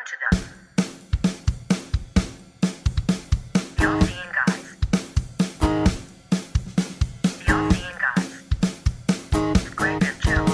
to them. The All-Seeing Guys. The All-Seeing Guys. With Greg and Joe.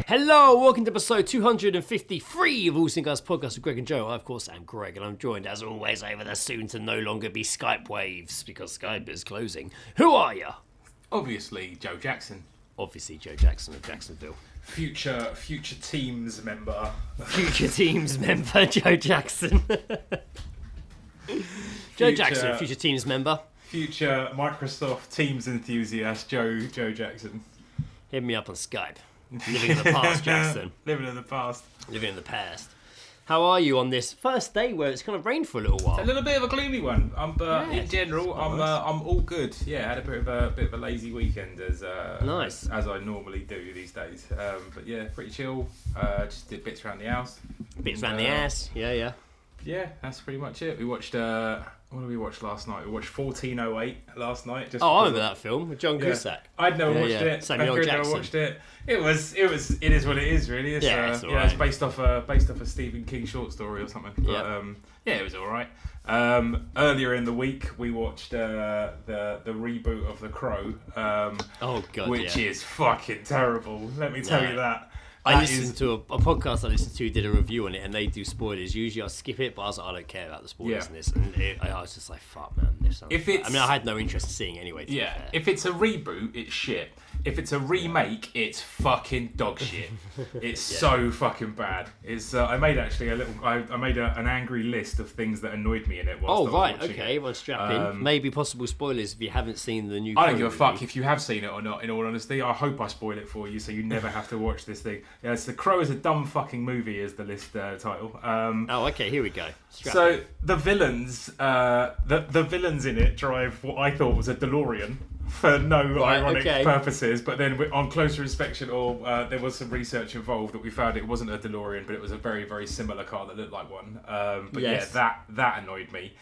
Hello, welcome to episode 253 of All-Seeing Guys podcast with Greg and Joe. I, of course, am Greg, and I'm joined, as always, over the soon-to-no-longer-be Skype waves, because Skype is closing. Who are you? Obviously, Joe Jackson. Obviously, Joe Jackson of Jacksonville. Future Teams member. Future Teams member, Joe Jackson. Joe Jackson, future Teams member. Future Microsoft Teams enthusiast, Joe Jackson. Hit me up on Skype. Living in the past, Jackson. Living in the past. Living in the past. How are you on this first day where it's kind of rained for a little while? A little bit of a gloomy one. In general, nice. I'm all good. Yeah, had a bit of a lazy weekend as nice as I normally do these days. But yeah, pretty chill. Just did bits around the house. Bits around the ass. Yeah. Yeah, that's pretty much it. We watched. What did we watch last night? We watched 1408 last night. I remember that film with John Cusack. I'd never watched it. Samuel Jackson. Never watched it. It is what it is, really. It's, it's based off a Stephen King short story or something. But, it was all right. Earlier in the week, we watched the reboot of The Crow. Which is fucking terrible. Let me tell you that. I listened to a podcast I listened to did a review on it, and they do spoilers. Usually I skip it, but I was like, I don't care about the spoilers in this. And I was just like, fuck, man. I had no interest in seeing it anyway. If it's a reboot, it's shit. If it's a remake, it's fucking dog shit. It's so fucking bad. It's I made actually I made an angry list of things that annoyed me in it. Okay, well, strap in. Maybe possible spoilers if you haven't seen the new. I don't give a fuck if you have seen it or not. In all honesty, I hope I spoil it for you so you never have to watch this thing. Yes, The Crow is a dumb fucking movie is the list title. Okay, here we go. The villains, the villains in it drive what I thought was a DeLorean. For no ironic purposes, but then on closer inspection, there was some research involved that we found it wasn't a DeLorean, but it was a very, very similar car that looked like one. That annoyed me.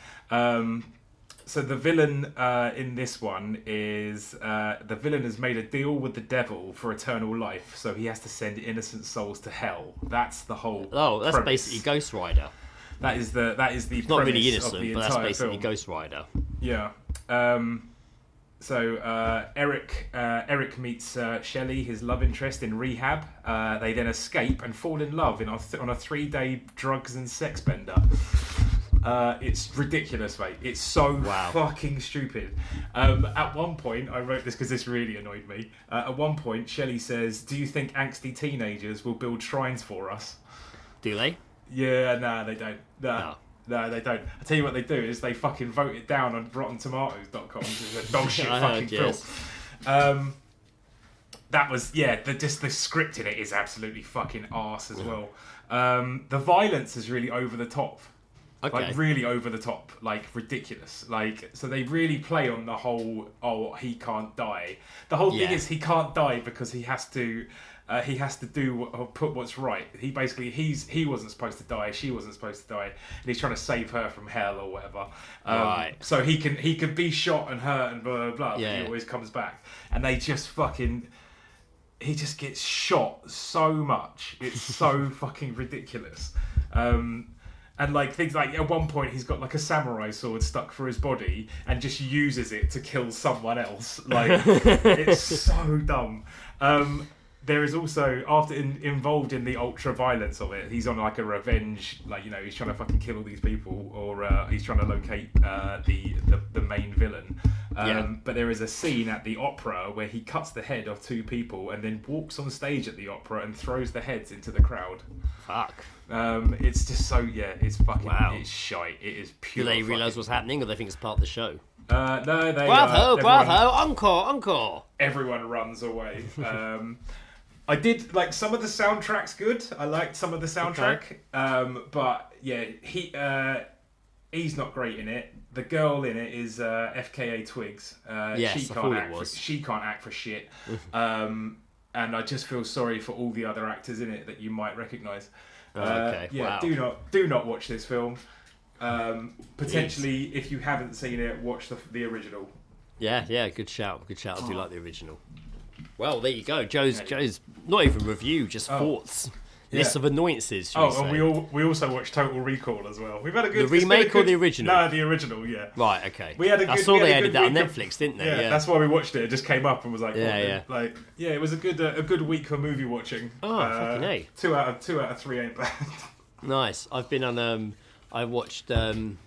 So the villain in this one is the villain has made a deal with the devil for eternal life, so he has to send innocent souls to hell. That's the whole. That's premise. basically Ghost Rider. That is the. It's not really innocent, of the but that's basically film. Ghost Rider. Yeah. So Eric meets Shelley, his love interest, in rehab. They then escape and fall in love on a 3-day drugs and sex bender. It's ridiculous, mate. It's so fucking stupid. At one point, I wrote this because this really annoyed me. At one point, Shelley says, "Do you think angsty teenagers will build shrines for us?" Do they? Yeah, no, they don't. No, they don't. I tell you what they do is they fucking vote it down on RottenTomatoes.com. It's a dog shit fucking film. That was the script in it is absolutely fucking arse as well. The violence is really over the top. Like really over the top, like ridiculous. Like so they really play on the whole he can't die. The whole thing is he can't die because he has to put what's right. He wasn't supposed to die. She wasn't supposed to die, and he's trying to save her from hell or whatever. So he can be shot and hurt and blah blah blah. But he always comes back, and they just fucking. He just gets shot so much. It's so fucking ridiculous. And like things like at one point he's got like a samurai sword stuck for his body and just uses it to kill someone else. Like it's so dumb. There is also involved in the ultra violence of it. He's on like a revenge, like he's trying to fucking kill all these people, or he's trying to locate the main villain. But there is a scene at the opera where he cuts the head of 2 people and then walks on stage at the opera and throws the heads into the crowd. Fuck. It's just so it's fucking it's shite. It is pure. Do they realise what's happening, or they think it's part of the show? No, they bravo, encore. Everyone runs away. I did like some of the soundtrack's good. I liked some of the soundtrack, but yeah, he's not great in it. The girl in it is FKA Twigs. Yes, she can't act. She can't act for shit. And I just feel sorry for all the other actors in it that you might recognise. Okay. Yeah, wow. do not watch this film. Potentially, if you haven't seen it, watch the original. Yeah, good shout. I do like the original. Well, there you go. Joe's not even review, just thoughts. List of annoyances. And we also watched Total Recall as well. We've had a good remake or the original? No, the original. Yeah. Right. Okay. I saw they added that on Netflix, didn't they? Yeah, that's why we watched it. It just came up and was like, yeah. It was a good week for movie watching. Oh, fucking A. 2 out of 3 ain't bad. Nice. I've been on. I watched. I'm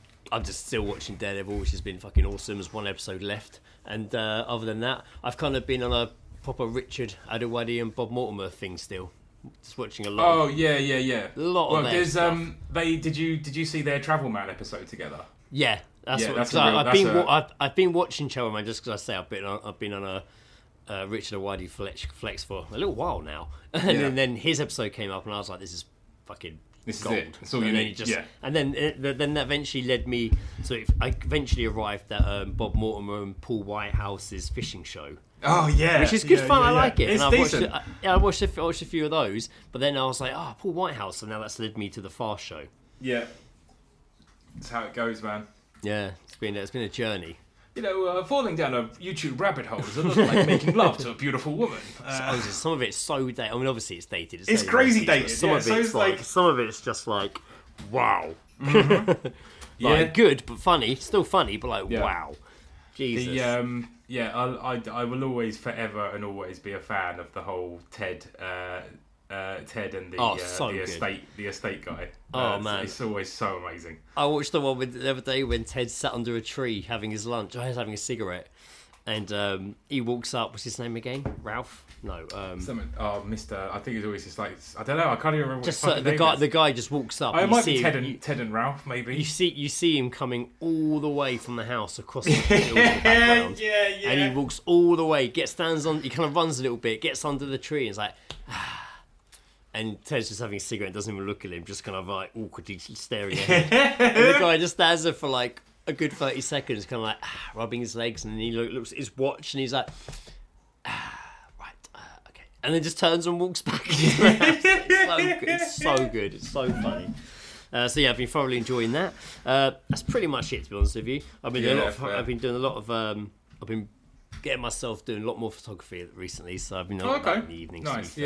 just still watching Daredevil, which has been fucking awesome. There's one episode left, and other than that, I've kind of been on a proper Richard Ayoade and Bob Mortimer thing still. Just watching a lot. Oh yeah. A lot of their stuff. Did you see their Travel Man episode together? Yeah, I've been watching Travel Man just because I say I've been on a Richard Ayoade flex for a little while now, and then his episode came up, and I was like, this is fucking. This gold. is it. That's all you need. And then that eventually led me. So I eventually arrived at Bob Mortimer and Paul Whitehouse's fishing show. Oh yeah, which is good fun. I like it. It's and decent. I watched a few of those, but then I was like, Paul Whitehouse, and now that's led me to the Fast show. Yeah, that's how it goes, man. Yeah, it's been a journey. Falling down a YouTube rabbit hole is a lot like making love to a beautiful woman. Some of it's so dated. I mean, obviously it's dated. It's crazy dated. Some of it's just like, wow. Mm-hmm. Good but funny. Still funny, but wow. Jesus. I will always, forever and always be a fan of the whole Ted and the estate guy. Man, it's always so amazing. I watched the one the other day when Ted sat under a tree having his lunch. I was having a cigarette, and he walks up. What's his name again? Ralph? No. Mr. I think it's always just like I don't know. I can't even remember. Just what the guy. The guy just walks up. It might be Ted and Ralph, maybe. You see him coming all the way from the house across the field in the background. Yeah. And he walks all the way. Stands on. He kind of runs a little bit. Gets under the tree and is like. And Ted's just having a cigarette, doesn't even look at him, just kind of like awkwardly staring at him. And the guy just stands there for like a good 30 seconds, kind of like rubbing his legs, and then he looks at his watch and he's like, okay. And then just turns and walks back. It's so good. It's so funny. I've been thoroughly enjoying that. That's pretty much it, to be honest with you. I've been getting myself doing a lot more photography recently, so I've been on that in the evenings. Nice.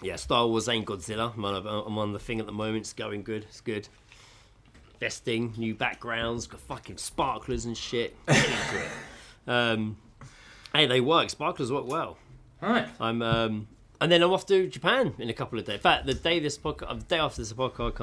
Yeah. Star Wars ain't Godzilla. I'm on the thing at the moment. It's going good. It's good. Vesting, new backgrounds, got fucking sparklers and shit. Get into it. Hey, they work. Sparklers work well. All right. And then I'm off to Japan in a couple of days. In fact, the day after this podcast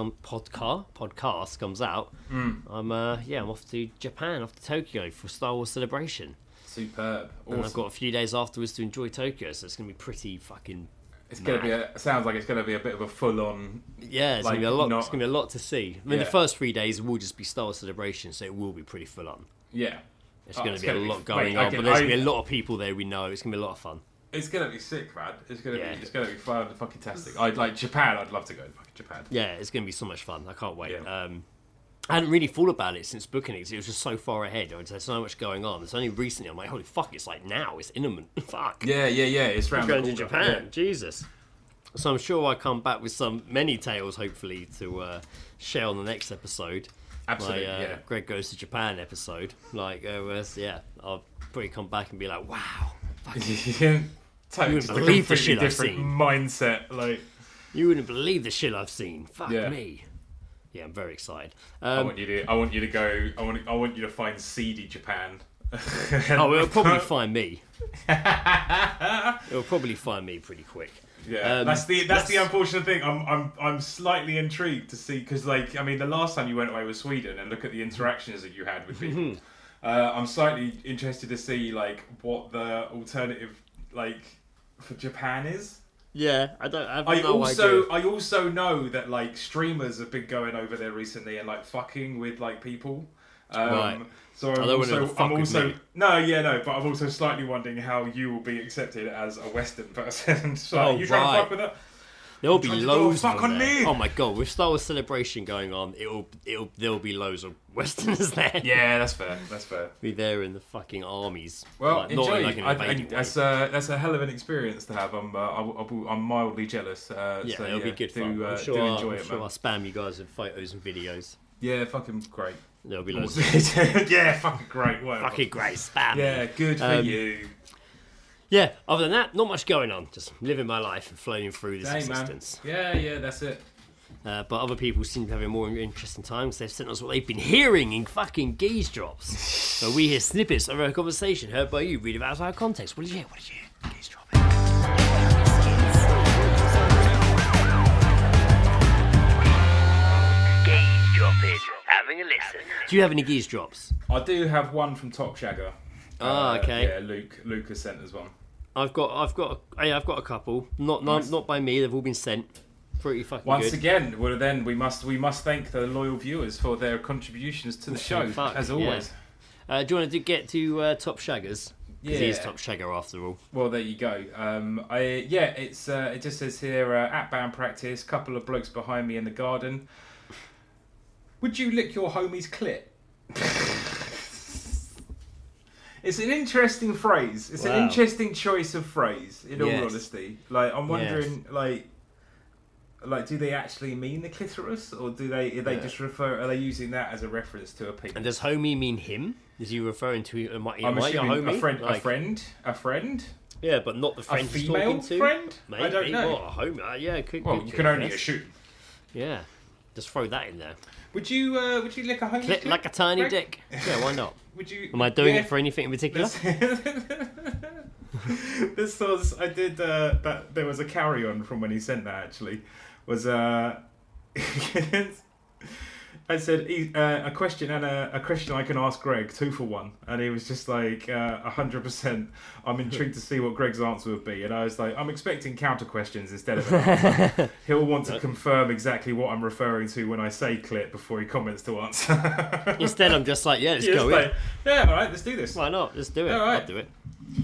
comes out, I'm off to Japan, off to Tokyo for Star Wars Celebration. Superb. Awesome. And I've got a few days afterwards to enjoy Tokyo, so it's going to be pretty fucking. It's going to be. Sounds like it's going to be a bit of a full-on. Yeah, it's going to be a lot. It's going to be a lot to see. I mean, the first 3 days will just be Star Wars Celebration, so it will be pretty full on. Yeah. It's going to be a lot going on, but there's going to be a lot of people there. We know it's going to be a lot of fun. It's going to be sick, man. It's going to be fun, fucking tastic. I'd like Japan. I'd love to go to fucking Japan. Yeah, it's going to be so much fun. I can't wait. Yeah. I hadn't really thought about it since booking it because it was just so far ahead. There's so much going on. It's only recently I'm like, holy fuck, it's like now. It's imminent. Fuck. Yeah. It's round going to Japan. Yeah. Jesus. So I'm sure I'll come back with many tales, hopefully, to share on the next episode. Absolutely, Greg Goes to Japan episode. I'll probably come back and be like, wow. You wouldn't believe the shit I've seen. Mindset, like you wouldn't believe the shit I've seen. Fuck me. Yeah, I'm very excited. I want you to go. I want you to find seedy Japan. It'll probably find me. It'll probably find me pretty quick. Yeah, that's the unfortunate thing. I'm slightly intrigued to see because the last time you went away was Sweden and look at the interactions that you had with people. I'm slightly interested to see what the alternative for Japan is. Yeah, I I also know that streamers have been going over there recently and fucking with people. Right. So I don't want to fuck with me. but I'm also slightly wondering how you will be accepted as a Western person. So Oh, you trying to right. fuck with that? There'll be trying to loads do a of fuck them on there. me. Oh my god, with Star Wars Celebration going on, there'll be loads of Westerners there. Yeah, that's fair. That's fair. Be there in the fucking armies. Well, like, not enjoy. in like an invading way. That's a hell of an experience to have. I'm mildly jealous. Yeah, so, it'll be good fun. do I'm sure, enjoy I'm it, sure man. I'll spam you guys with photos and videos. Yeah, fucking great. There'll be loads. Yeah, fucking great. Whatever. Fucking great spam. Yeah, good for you. Yeah, other than that, not much going on. Just living my life and floating through this Hey, existence. Man. Yeah, that's it. But other people seem to be having more interesting times. They've sent us what they've been hearing in fucking Geezedrops. So we hear snippets of our conversation heard by you. Read it out of context. What did you hear? Geezedropping. Geezedropping. Having a listen. Do you have any Geezedrops? I do have one from Top Shagger. Okay. Yeah, Luke has sent us one. I've got a couple. Not by me. They've all been sent. Pretty fucking Once good. again, well then we must thank the loyal viewers for their contributions to the show, as always. Do you want to get to Top Shaggers? Because he is Yeah. Top Shagger after all. Well, there you go. It just says here at band practice, couple of blokes behind me in the garden. Would you lick your homie's clit? It's an interesting phrase. It's an interesting choice of phrase. In all honesty, like I'm wondering, like, do they actually mean the clitoris, or do they just refer? Are they using that as a reference to a penis? And does homie mean him? Is he referring to I'm assuming assuming homie? a friend. Yeah, but not the A friend he's female talking to. friend? Maybe. I don't know. Well, a homie. Yeah, it could. Well, could you be, can I only guess. assume. Yeah, just throw that in there. Would you lick a homie's Clit like a tiny Greg? dick. Yeah, why not? Would you? Am I doing it for anything in particular? This was I did that. There was a carry on from when he sent that. Actually, was I said a question and a question I can ask Greg, 2 for 1, and he was just like 100%. I'm intrigued to see what Greg's answer would be, and I was like, I'm expecting counter questions instead of an answer. He'll want to confirm exactly what I'm referring to when I say clit before he comments to answer. Instead, I'm just like, let's go in. Like, yeah, all right, let's do this. Why not? Let's do it. All right. I'll do it.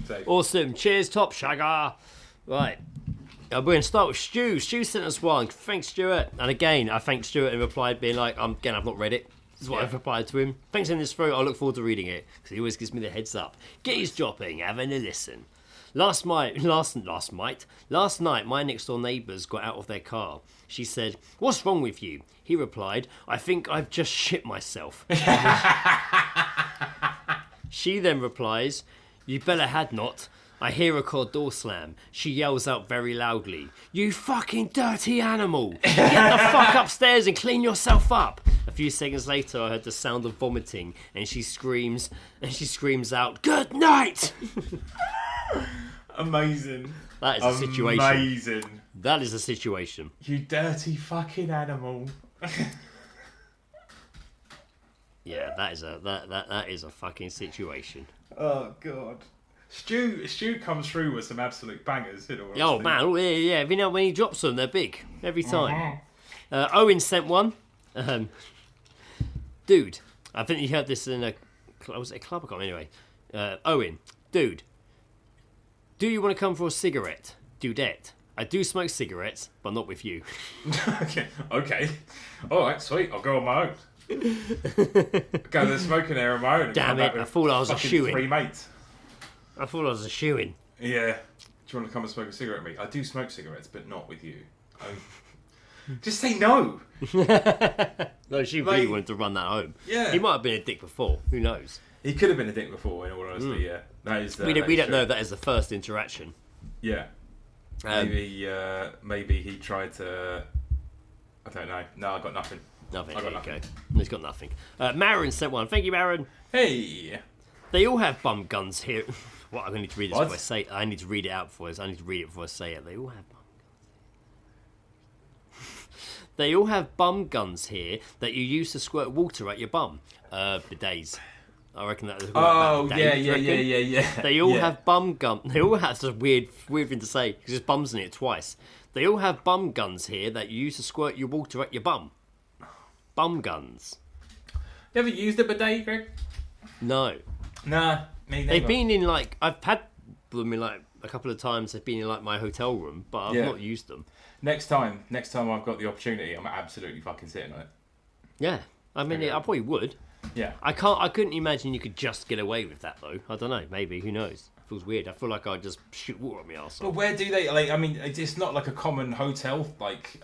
So, Awesome. Cheers, Top Shagger. Right. We're going to start with Stu. Stu sent us one. Thanks, Stuart. And again, I thanked Stuart and replied being like, I've not read it. This is what I've replied to him. Thanks for sending this through. I look forward to reading it because he always gives me the heads up. Geezedropping, having a listen. Last night, my next door neighbours got out of their car. She said, "What's wrong with you?" He replied, "I think I've just shit myself." She then replies, "You better had not." I hear a car door slam. She yells out very loudly, "You fucking dirty animal! Get the fuck upstairs and clean yourself up!" A few seconds later, I heard the sound of vomiting, and she screams out, "Good night!" amazing. That is a situation. Amazing. That is a situation. You dirty fucking animal. Yeah, that is a fucking situation. Oh god. Stu comes through with some absolute bangers. Oh man, yeah. You know when he drops them, they're big every time. Owen sent one. Dude, I think you heard this in a was it a club? I can't remember. Anyway, Owen, dude, do you want to come for a cigarette, dudette? I do smoke cigarettes, but not with you. Okay. All right, sweet. I'll go on my own. Go to the smoking area on my own. Damn it! I thought I was a Three shoo-in. mates. I thought I was a shoo-in. Yeah. Do you want to come and smoke a cigarette with me? I do smoke cigarettes, but not with you. Just say no. No, she really wanted to run that home. Yeah. He might have been a dick before. Who knows? He could have been a dick before, in all honesty. Yeah. That is. We don't know if that is the first interaction. Yeah. Maybe he tried to. I don't know. No, I got nothing. Nothing. I got There nothing. you go. He's got nothing. Marin sent one. Thank you, Marin. Hey. They all have bum guns here. What? I'm going to need to read this What? before I say it. I need to read it out before I need to read it before I say it. They all have bum guns. They all have bum guns here that you use to squirt water at your bum. Bidets. I reckon that is. Oh bidet, yeah. They all Yeah. have bum gun. They all have. It's a weird thing to say because there's bums in it twice. They all have bum guns here that you use to squirt your water at your bum. Bum guns. You ever used a bidet, Greg? No. Nah, me neither. They've been in like I've had them in like a couple of times. They've been in like my hotel room, but I've not used them. Next time I've got the opportunity, I'm absolutely fucking sitting on it. Yeah, I mean, I probably would. Yeah. I couldn't imagine you could just get away with that though. I don't know. Maybe, who knows? It feels weird. I feel like I'd just shoot water at my arse. But where do they like? I mean, it's not like a common hotel like.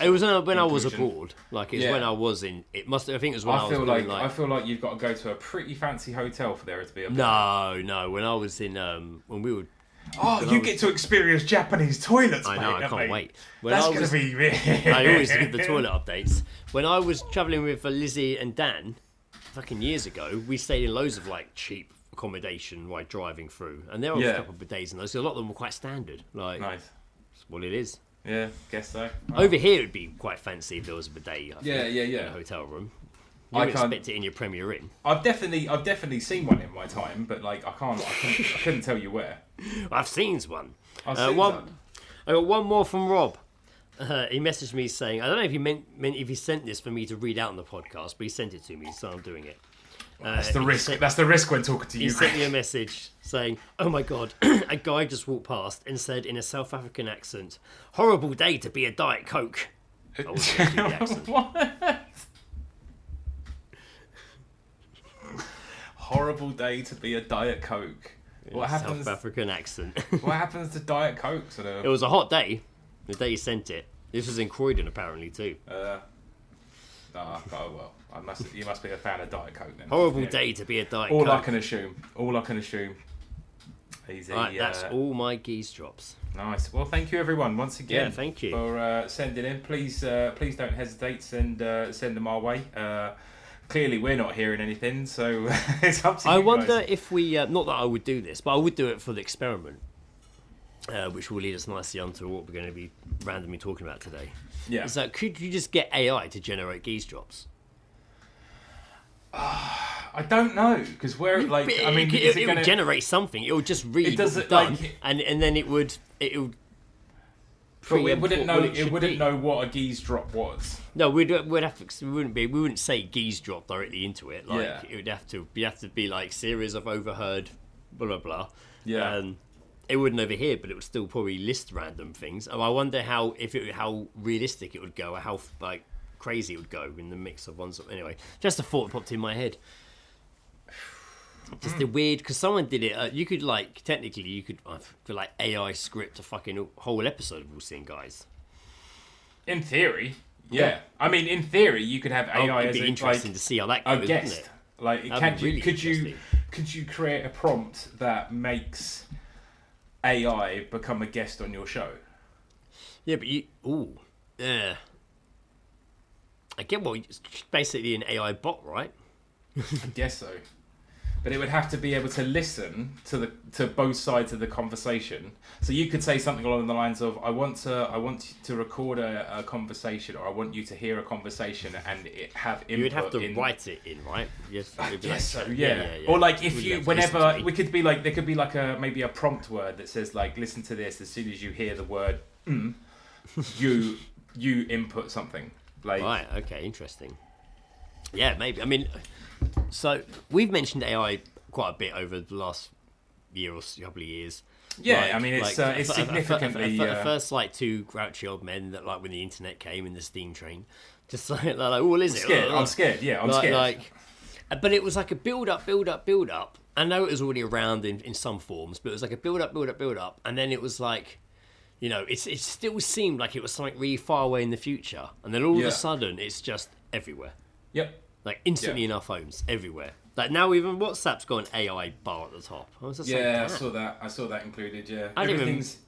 It was when I was abroad. Like it's when I was in. It must. I think it was when I was like, in, like. I feel like you've got to go to a pretty fancy hotel for there to be a. No. When I was in, when we were. Oh, you get to experience Japanese toilets, I know, I can't wait. That's going to be... I always give the toilet updates. When I was travelling with Lizzie and Dan, fucking years ago, we stayed in loads of, like, cheap accommodation while driving through. And there were a couple of bidets in those, so a lot of them were quite standard. Like, nice. That's what it is. Yeah, guess so. Over here, it'd be quite fancy if there was a bidet, I think, in a hotel room. You would expect it in your Premier Inn. I've definitely seen one in my time, but like I couldn't tell you where. I've seen one. I've seen one. I got one more from Rob. He messaged me saying, I don't know if he meant if he sent this for me to read out on the podcast, but he sent it to me, so I'm doing it. That's the risk. That's the risk when talking to you. He sent me a message saying, "Oh my god, a guy just walked past and said in a South African accent, 'Horrible day to be a Diet Coke.'" I wasn't gonna do the accent. What? Horrible day to be a Diet Coke. What happens? South African accent. What happens to Diet Cokes? It was a hot day. The day he sent it. This was in Croydon apparently too. Oh well. You must be a fan of Diet Coke then. Horrible day to be a Diet Coke. All I can assume. Easy. Right, that's all my geese drops. Nice. Well, thank you everyone once again. Yeah, thank you for sending in. Please don't hesitate. Send them our way. Clearly, we're not hearing anything, so it's up to you. I wonder if we, not that I would do this, but I would do it for the experiment, which will lead us nicely onto what we're going to be randomly talking about today. Yeah. Is that could you just get AI to generate geese drops? I don't know because it will generate something. It will just read what's done, and then it would. But it wouldn't know. It wouldn't know what a geese drop was. No, we'd have to. We wouldn't say geese drop directly into it. Like it would have to. You have to be like series of overheard, blah blah blah. Yeah. It wouldn't overhear, but it would still probably list random things. Oh, I wonder how realistic it would go, or how like crazy it would go in the mix of ones. Anyway, just a thought popped in my head. Just the weird, because someone did it. You could technically for like AI script a fucking whole episode of All Seeing Guys. In theory, yeah. I mean, in theory, you could have AI it'd be interesting to see how that goes, guest. Wouldn't it? Like, could you create a prompt that makes AI become a guest on your show? Yeah, but I get it's basically an AI bot, right? I guess so. But it would have to be able to listen to both sides of the conversation. So you could say something along the lines of, "I want to record a conversation, or I want you to hear a conversation and it have input." You would have to write it in, right? Yes. Yes. So yeah. Or like if you, whenever we could be like, there could be like maybe a prompt word that says like, "Listen to this." As soon as you hear the word, you input something. Like, right. Okay. Interesting. Yeah. Maybe. I mean. So we've mentioned AI quite a bit over the last year or couple of years. Yeah, I mean it's significantly. First, like two grouchy old men that like when the internet came in the steam train, just like they're like, "What is it?" I'm scared. Yeah, I'm scared. But it was like a build up. I know it was already around in some forms, but it was like a build up, and then it was like, it still seemed like it was something really far away in the future, and then all of a sudden it's just everywhere. Yep. Like instantly in our phones, everywhere. Like now, even WhatsApp's got an AI bar at the top. I saw that. I saw that included. Yeah, everything's.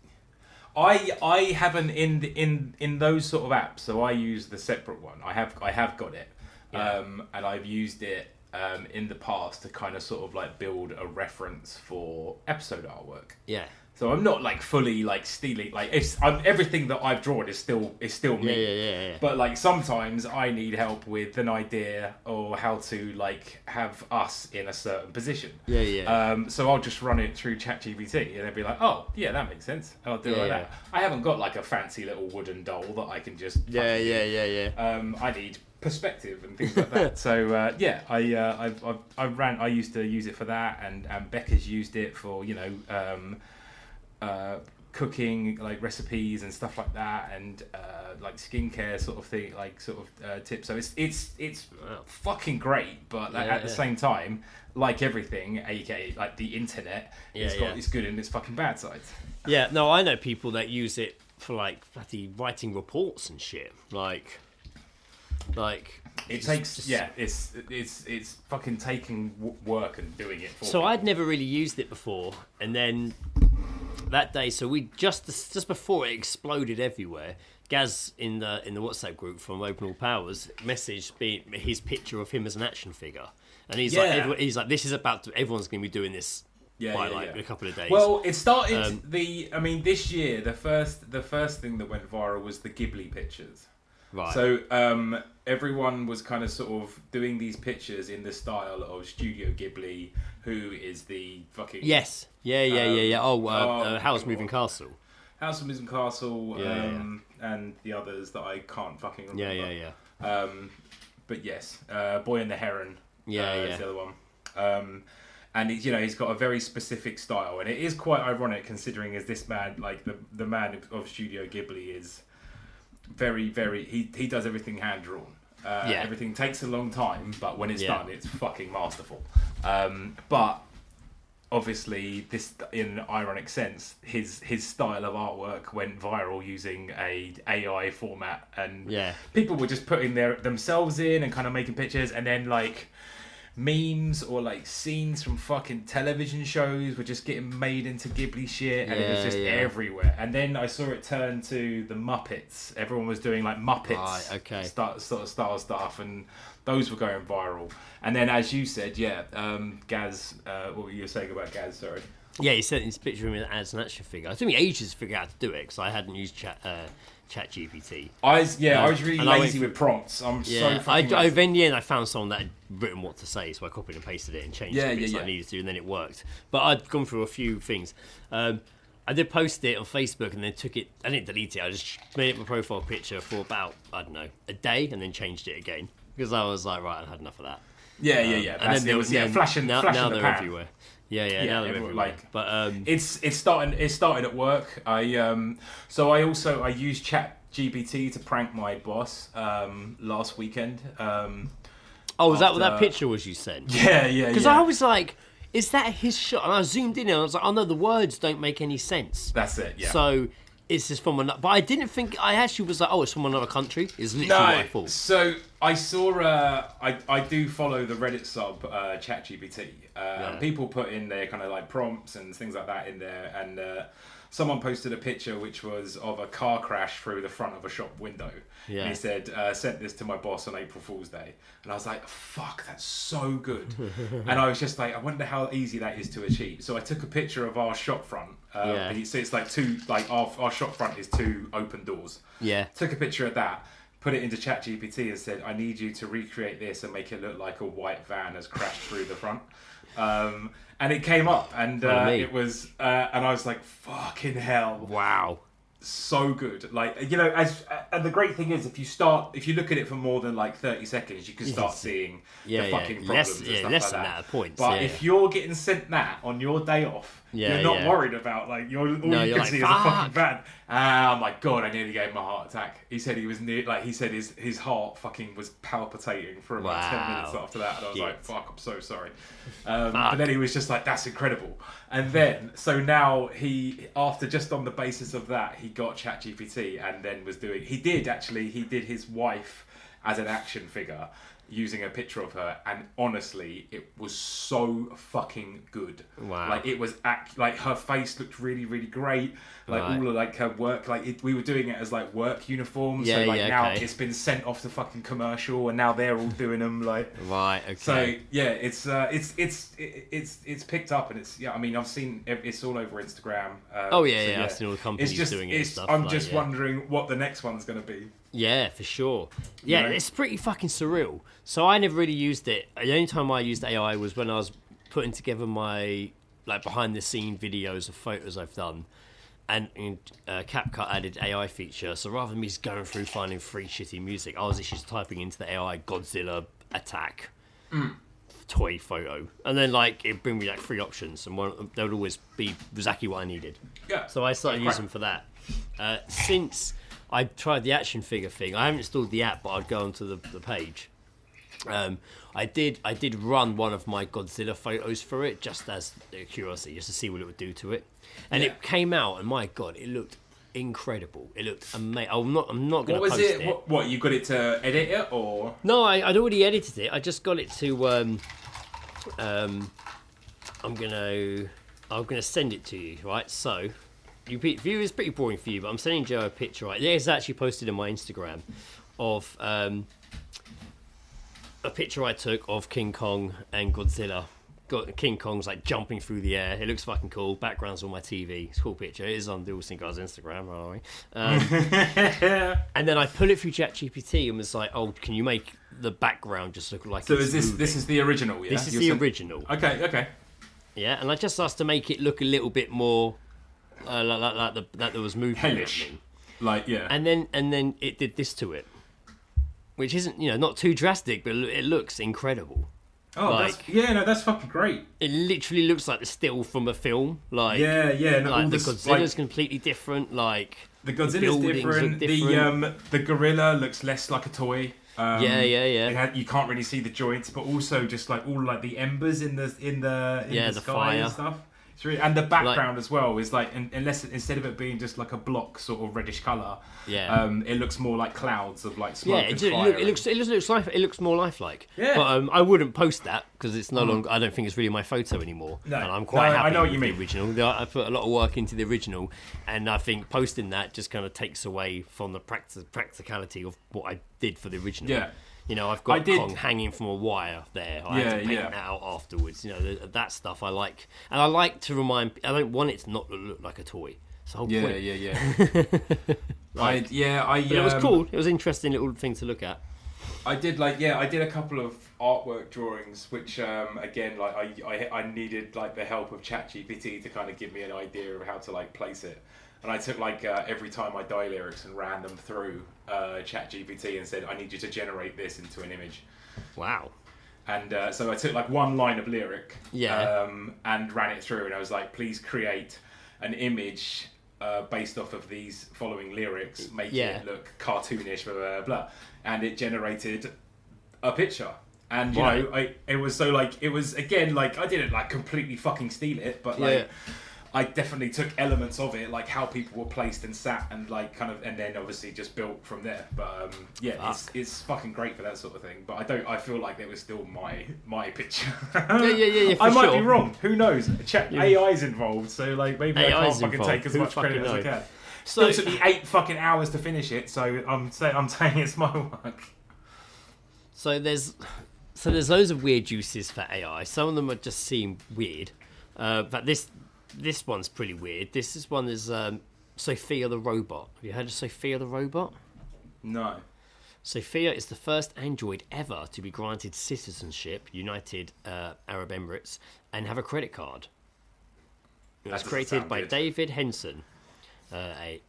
I haven't in those sort of apps. So I use the separate one. I have got it, and I've used it in the past to kind of sort of like build a reference for episode artwork. Yeah. So I'm not like fully like stealing. Like everything that I've drawn is still me. Yeah. But like sometimes I need help with an idea or how to like have us in a certain position. Yeah. So I'll just run it through ChatGPT and they'll be like, oh yeah, that makes sense. And I'll do it like that. I haven't got like a fancy little wooden doll that I can just. Yeah. I need perspective and things like that. So I used to use it for that, and Becca's used it for cooking, like recipes and stuff like that, and like skincare sort of thing, like sort of tips. So it's fucking great, but at the same time, like everything, aka like the internet, it's got its good and its fucking bad sides. Yeah, no, I know people that use it for like bloody writing reports and shit. Like it takes it's fucking taking work and doing it for so people. I'd never really used it before, and then that day, so we just before it exploded everywhere, Gaz in the WhatsApp group from Open All Powers messaged his picture of him as an action figure, and he's like this is about to, everyone's going to be doing this by a couple of days. Well, it started this year the first thing that went viral was the Ghibli pictures. Right. So everyone was kind of sort of doing these pictures in the style of Studio Ghibli, who is the fucking yes, yeah. Howl's Moving Castle. House of Moving Castle, and the others that I can't fucking remember. But yes, Boy and the Heron. Is the other one. And he's got a very specific style, and it is quite ironic considering as this man, like the man of Studio Ghibli, is very, very. He does everything hand drawn. Everything takes a long time, but when it's done, it's fucking masterful. But obviously, this, in an ironic sense, his style of artwork went viral using a AI format, and people were just putting themselves in and kind of making pictures, and then like memes or like scenes from fucking television shows were just getting made into Ghibli shit, and it was just everywhere. And then I saw it turn to the Muppets. Everyone was doing like Muppets sort of style stuff, and those were going viral. And then, as you said, Gaz, what were you saying about Gaz? Sorry. Yeah, he sent his picture of him as an action figure. It took me ages to figure out how to do it because I hadn't used ChatGPT. I was really lazy with prompts. I'm so fucking lazy. In the end, I found someone that had written what to say, so I copied and pasted it and changed the bits I needed to, and then it worked. But I'd gone through a few things. I did post it on Facebook and then took it. I didn't delete it. I just made it my profile picture for about, I don't know, a day, and then changed it again because I was like, right, I've had enough of that. And then there was flashing. Now the they're pan. everywhere. Now they're everywhere. Like, but it started at work. I used ChatGPT to prank my boss last weekend. Was that what that picture was you sent? Yeah. Because I was like, is that his shot? And I zoomed in and I was like, oh no, the words don't make any sense. That's it. Yeah. So it's just from another. But I didn't think. I actually was like, it's from another country. Is literally what I thought. So I saw. I do follow the Reddit sub ChatGPT. People put in their kind of like prompts and things like that in there, and someone posted a picture which was of a car crash through the front of a shop window. Yeah. And he said, sent this to my boss on April Fool's Day. And I was like, fuck, that's so good. And I was just like, I wonder how easy that is to achieve. So I took a picture of our shop front. So it's like our shop front is two open doors. Yeah. Took a picture of that, put it into ChatGPT and said, I need you to recreate this and make it look like a white van has crashed through the front. And it came up, and it was, and I was like, fucking hell. Wow. So good. Like, and the great thing is, if you look at it for more than like 30 seconds, you can start seeing the fucking problems and stuff less like than that. Points. But if you're getting sent that on your day off, you're not worried about like all you can see is a fucking van. Oh my god, I nearly gave him a heart attack. He said he was his heart fucking was palpitating for about 10 minutes after that, and I was like, fuck, I'm so sorry. But then he was just like, that's incredible. And then so now after just on the basis of that, he got ChatGPT and then was doing he did his wife as an action figure using a picture of her, and honestly it was so fucking good. Wow. Like it was like her face looked really, really great, like all of like her work, like we were doing it as like work uniforms, so like now it's been sent off to fucking commercial and now they're all doing them like so it's picked up, and it's I mean I've seen it's all over Instagram. I've seen all the companies doing it and stuff. I'm just wondering what the next one's going to be. Yeah, for sure. Yeah, it's pretty fucking surreal. So I never really used it. The only time I used AI was when I was putting together my like behind the scene videos of photos I've done. CapCut added AI feature. So rather than me just going through finding free shitty music, I was just typing into the AI Godzilla attack toy photo, and then like it bring me like 3 options, and they would always be exactly what I needed. Yeah. So I started using them for that. Since I tried the action figure thing, I haven't installed the app, but I'd go onto the page. I did run one of my Godzilla photos for it just as a curiosity, just to see what it would do to it, and it came out, and my god, it looked incredible. It looked amazing. I'm not going to post it. What you got it to edit it, or no? I'd already edited it. I just got it to. I'm gonna send it to you, right? So, view is pretty boring for you, but I'm sending Joe a picture. Right, it's actually posted on my Instagram of a picture I took of King Kong and Godzilla. King Kong's like jumping through the air. It looks fucking cool. Background's on my TV. It's a cool picture. It is on the All Sing Guys Instagram, by the way. And then I put it through ChatGPT and was like, "Oh, can you make the background just look like?" So is this is the original? Yeah, this is the original. Okay. Yeah, and I just asked to make it look a little bit more like there was movement. Hellish. Like yeah. And then it did this to it, which isn't not too drastic, but it looks incredible. Oh, like, that's fucking great. It literally looks like the still from a film. Like no, like the Godzilla's completely different. Like the Godzilla's different. The gorilla looks less like a toy. Yeah. You can't really see the joints, but also just like all like the embers in the sky fire and stuff. It's really, and the background as well is like, unless instead of it being just like a block sort of reddish colour, it looks more like clouds of like smoke and fire. It looks more lifelike. Yeah. But I wouldn't post that because it's no longer. I don't think it's really my photo anymore. No, and I'm quite happy I know what you with mean. the original. I put a lot of work into the original, and I think posting that just kind of takes away from the practicality of what I did for the original. Yeah. I've got Kong hanging from a wire there. I had to paint that out afterwards. That stuff I like. And I like to remind... I don't want it to not look like a toy. It's the whole point. Yeah. But it was cool. It was an interesting little thing to look at. I did a couple of artwork drawings, which again, like I needed like the help of ChatGPT to kind of give me an idea of how to like place it. And I took like every time I die lyrics and ran them through ChatGPT and said, I need you to generate this into an image. Wow. And so I took like one line of lyric and ran it through, and I was like, please create an image based off of these following lyrics, make it look cartoonish, blah, blah, blah. And it generated a picture. And, it was so like, it was again, like I didn't like completely fucking steal it, but like... I definitely took elements of it, like how people were placed and sat, and like kind of, and then obviously just built from there. But it's fucking great for that sort of thing. But I feel like it was still my picture. Yeah. I might be wrong. Who knows? AI's involved, so like maybe I can't fucking take as much credit as I can. Still took me 8 fucking hours to finish it, so I'm saying it's my work. So there's loads of weird uses for AI. Some of them just seem weird, but this one's pretty weird. This one is Sophia the robot. Have you heard of Sophia the robot? No. Sophia is the first android ever to be granted citizenship, United Arab Emirates, and have a credit card. It was created by David Henson, a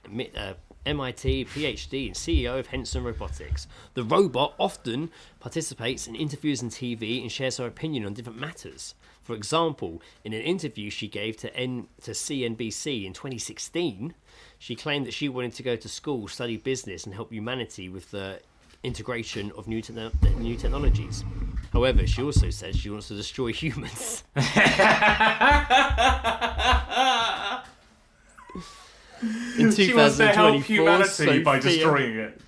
MIT PhD and CEO of Henson Robotics. The robot often participates in interviews on TV and shares her opinion on different matters. For example, in an interview she gave to CNBC in 2016, she claimed that she wanted to go to school, study business, and help humanity with the integration of new technologies. However, she also said she wants to destroy humans. She wants to help humanity by destroying it.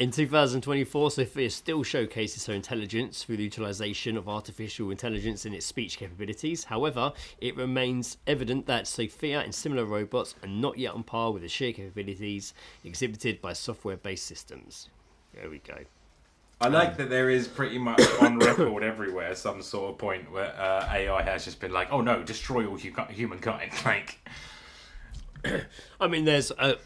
In 2024, Sophia still showcases her intelligence through the utilisation of artificial intelligence in its speech capabilities. However, it remains evident that Sophia and similar robots are not yet on par with the sheer capabilities exhibited by software-based systems. There we go. I like that there is pretty much on record everywhere some sort of point where AI has just been like, oh no, destroy all humankind. Like... I mean, there's a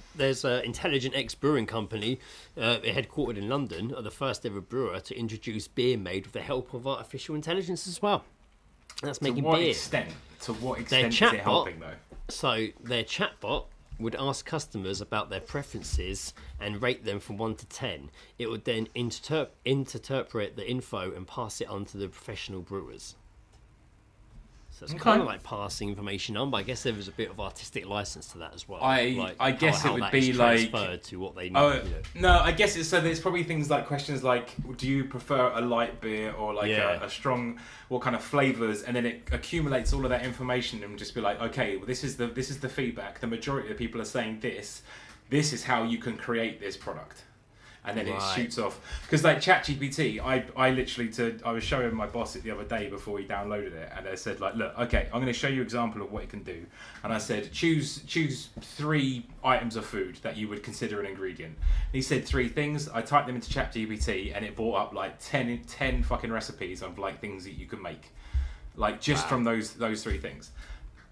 Intelligent X brewing company, headquartered in London, are the first ever brewer to introduce beer made with the help of artificial intelligence as well. That's making beer. To what extent is it helping though? So their chatbot would ask customers about their preferences and rate them from 1 to 10. It would then interpret the info and pass it on to the professional brewers. So it's kind of like passing information on, but I guess there was a bit of artistic license to that as well. I guess how it would that be is like transferred to what they need. Oh no, I guess it's so. There's probably things like questions like, do you prefer a light beer or like a strong? What kind of flavors? And then it accumulates all of that information and just be like, okay, well, this is the feedback. The majority of people are saying this. This is how you can create this product. And then it shoots off, because like ChatGPT, I literally I was showing my boss it the other day before he downloaded it, and I said like, look, okay, I'm going to show you an example of what it can do, and I said choose 3 items of food that you would consider an ingredient. And he said 3 things. I typed them into ChatGPT, and it brought up like 10 fucking recipes of like things that you could make, like just from those 3 things.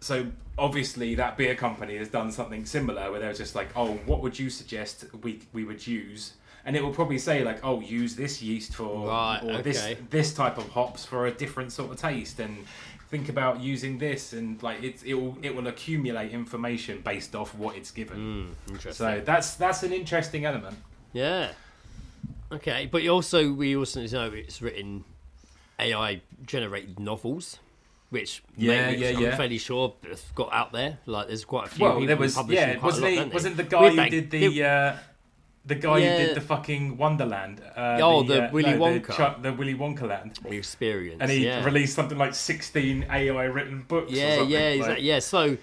So obviously that beer company has done something similar where they're just like, oh, what would you suggest we would use? And it will probably say like, oh, use this yeast for, this type of hops for a different sort of taste, and think about using this, and like it will accumulate information based off what it's given. Interesting. So that's an interesting element. Yeah. Okay, but we also know it's written AI generated novels, which I'm fairly sure have got out there. Like there's quite a few. Well, there was wasn't the guy who did the guy who did the fucking Wonderland. The Willy Wonka. The Willy Wonka land. The experience. And he released something like 16 AI written books. Yeah. So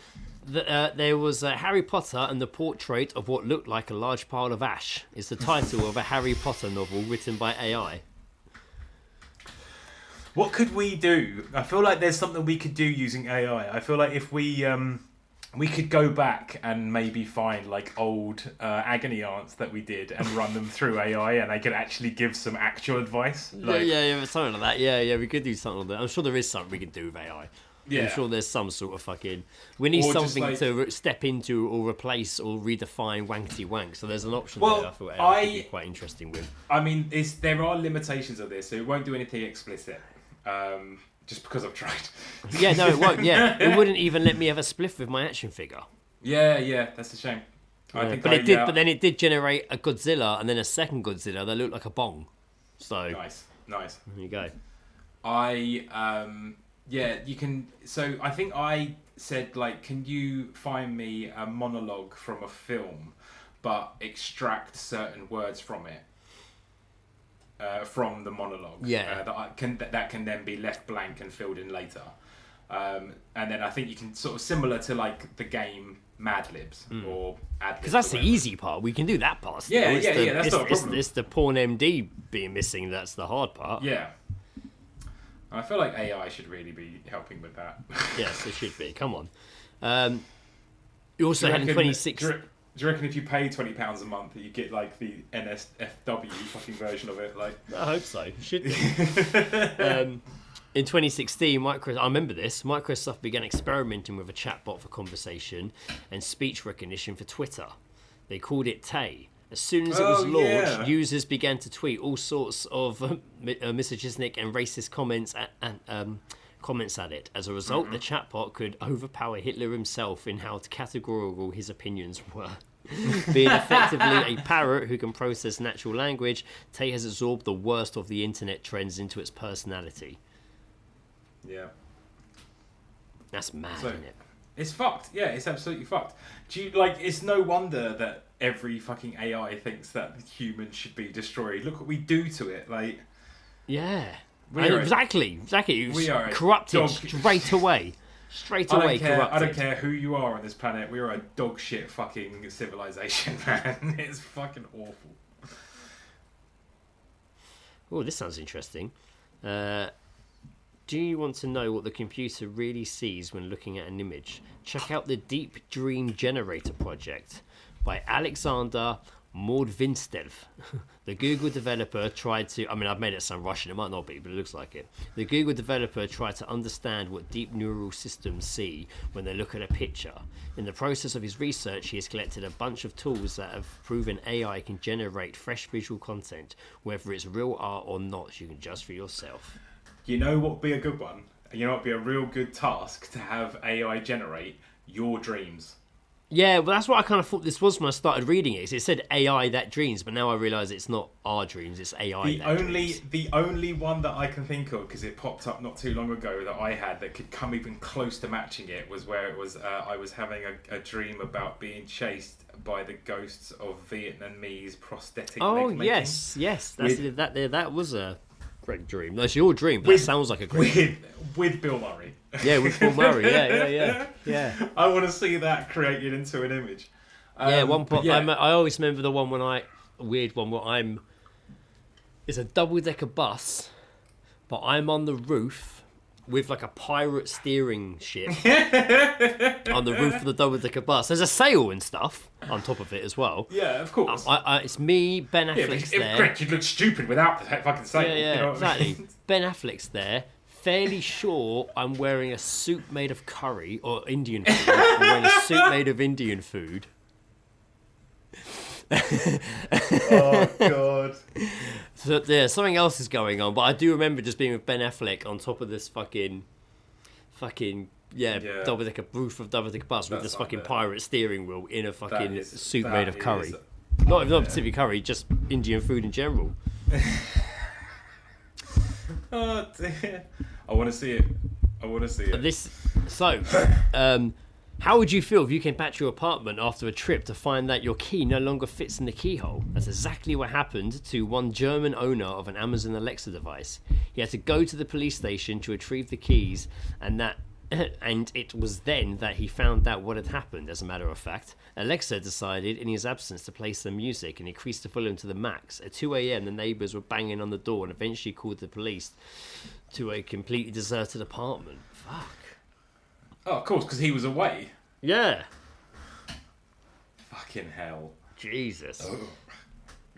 there was Harry Potter and the Portrait of What Looked Like a Large Pile of Ash is the title of a Harry Potter novel written by AI. What could we do? I feel like there's something we could do using AI. I feel like if we could go back and maybe find like old agony aunts that we did and run them through AI, and they could actually give some actual advice. Like, something like that. Yeah, we could do something like that. I'm sure there is something we can do with AI. Yeah. I'm sure there's some sort of fucking... We need something to step into or replace or redefine wankety wank. So there's an option there I thought AI could be quite interesting with. I mean, there are limitations of this, so it won't do anything explicit. Just because I've tried. Yeah, no, it won't. Yeah, it wouldn't even let me have a spliff with my action figure. Yeah, that's a shame. Yeah, but then it did generate a Godzilla and then a second Godzilla that looked like a bong. So nice. There you go. You can. So I think I said like, can you find me a monologue from a film, but extract certain words from it. From the monologue, that can then be left blank and filled in later, and then I think you can sort of similar to like the game Mad Libs or Ad Libs, because that's the easy part. We can do that part. That's not a problem. It's the porn MD being missing that's the hard part. Yeah, I feel like AI should really be helping with that. Yes, it should be. Come on. You also had in 26. Do you reckon if you pay £20 a month, you get like the NSFW fucking version of it? Like, I hope so. It should be. In 2016, I remember this. Microsoft began experimenting with a chatbot for conversation and speech recognition for Twitter. They called it Tay. As soon as it was launched, users began to tweet all sorts of misogynistic and racist comments at it. As a result, the chatbot could overpower Hitler himself in how categorical his opinions were. Being effectively a parrot who can process natural language, Tay has absorbed the worst of the internet trends into its personality. Yeah. That's mad, isn't it? It's fucked. Yeah, it's absolutely fucked. It's no wonder that every fucking AI thinks that humans should be destroyed. Look what we do to it. Like, yeah. Exactly. We are corrupted straight away. Corrupted. I don't care who you are on this planet. We are a dog shit fucking civilization, man. It's fucking awful. Oh, this sounds interesting. Do you want to know what the computer really sees when looking at an image? Check out the Deep Dream Generator project by Alexander Mordvinstev. The Google developer tried to... I mean, I've made it sound Russian. It might not be, but it looks like it. The Google developer tried to understand what deep neural systems see when they look at a picture. In the process of his research, he has collected a bunch of tools that have proven AI can generate fresh visual content, whether it's real art or not. You can judge for yourself. You know what would be a good one? You know what would be a real good task to have AI generate? Your dreams. Yeah, well, that's what I kind of thought this was when I started reading it. It said AI that dreams, but now I realise it's not our dreams, it's AI dreams. The only one that I can think of, because it popped up not too long ago, that I had that could come even close to matching it was where it was I was having a dream about being chased by the ghosts of Vietnamese prosthetic leg making. yes, that was a great dream. That's your dream, but that sounds like a great dream. With Bill Murray. Yeah, with Bill Murray, yeah. I want to see that created into an image. One point. Yeah. I always remember the one weird one where it's a double-decker bus, but I'm on the roof with like a pirate steering ship on the roof of the double-decker bus. There's a sail and stuff on top of it as well. Yeah, of course. It's me, Ben Affleck's there. Greg, you'd look stupid without the fucking sail. Yeah, you know exactly. I mean? Ben Affleck's there. Fairly sure I'm wearing a suit made of curry or Indian food. I'm wearing a suit made of Indian food. Oh, God. So, yeah, something else is going on, but I do remember just being with Ben Affleck on top of this fucking double-decker roof of double-decker bus with this fucking pirate steering wheel in a fucking suit made of curry. Not particularly curry, just Indian food in general. Oh, dear. I want to see it. How would you feel if you came back to your apartment after a trip to find that your key no longer fits in the keyhole? That's exactly what happened to one German owner of an Amazon Alexa device. He had to go to the police station to retrieve the keys, and it was then that he found out what had happened. As a matter of fact, Alexa decided in his absence to play some music and increased the volume to the max. At 2 a.m, the neighbours were banging on the door and eventually called the police to a completely deserted apartment. Fuck. Oh, of course, because he was away. Yeah. Fucking hell. Jesus. Oh.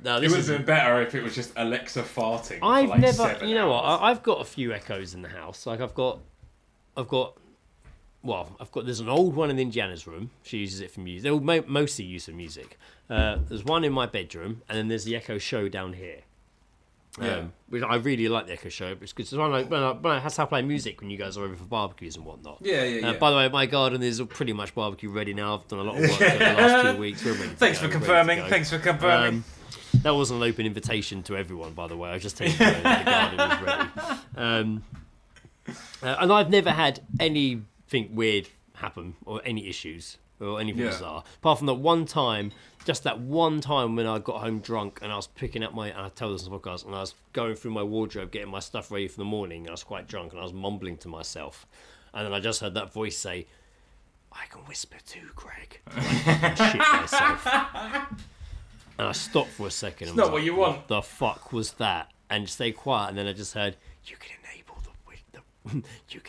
No, it would have been better if it was just Alexa farting. I've for like never, 7 you know hours. what? I've got a few Echoes in the house. Like I've got. There's an old one in Indiana's room. She uses it for music. They're mostly used for music. There's one in my bedroom, and then there's the Echo Show down here. Which I really like the Echo Show. It's good. That's how I play music when you guys are over for barbecues and whatnot. Yeah. By the way, my garden is pretty much barbecue ready now. I've done a lot of work over the last 2 weeks. We're ready to Thanks go. for confirming. That was an open invitation to everyone, by the way. I was just telling you that the garden was ready. And I've never had anything weird happen or any issues or anything bizarre. Apart from that one time when I got home drunk and I was picking up I tell this on the podcast, and I was going through my wardrobe getting my stuff ready for the morning, and I was quite drunk and I was mumbling to myself. And then I just heard that voice say, "I can whisper too, Greg." And I fucking shit myself. And I stopped for a second. It's not what you want. What the fuck was that? And stay quiet. And then I just heard, "You can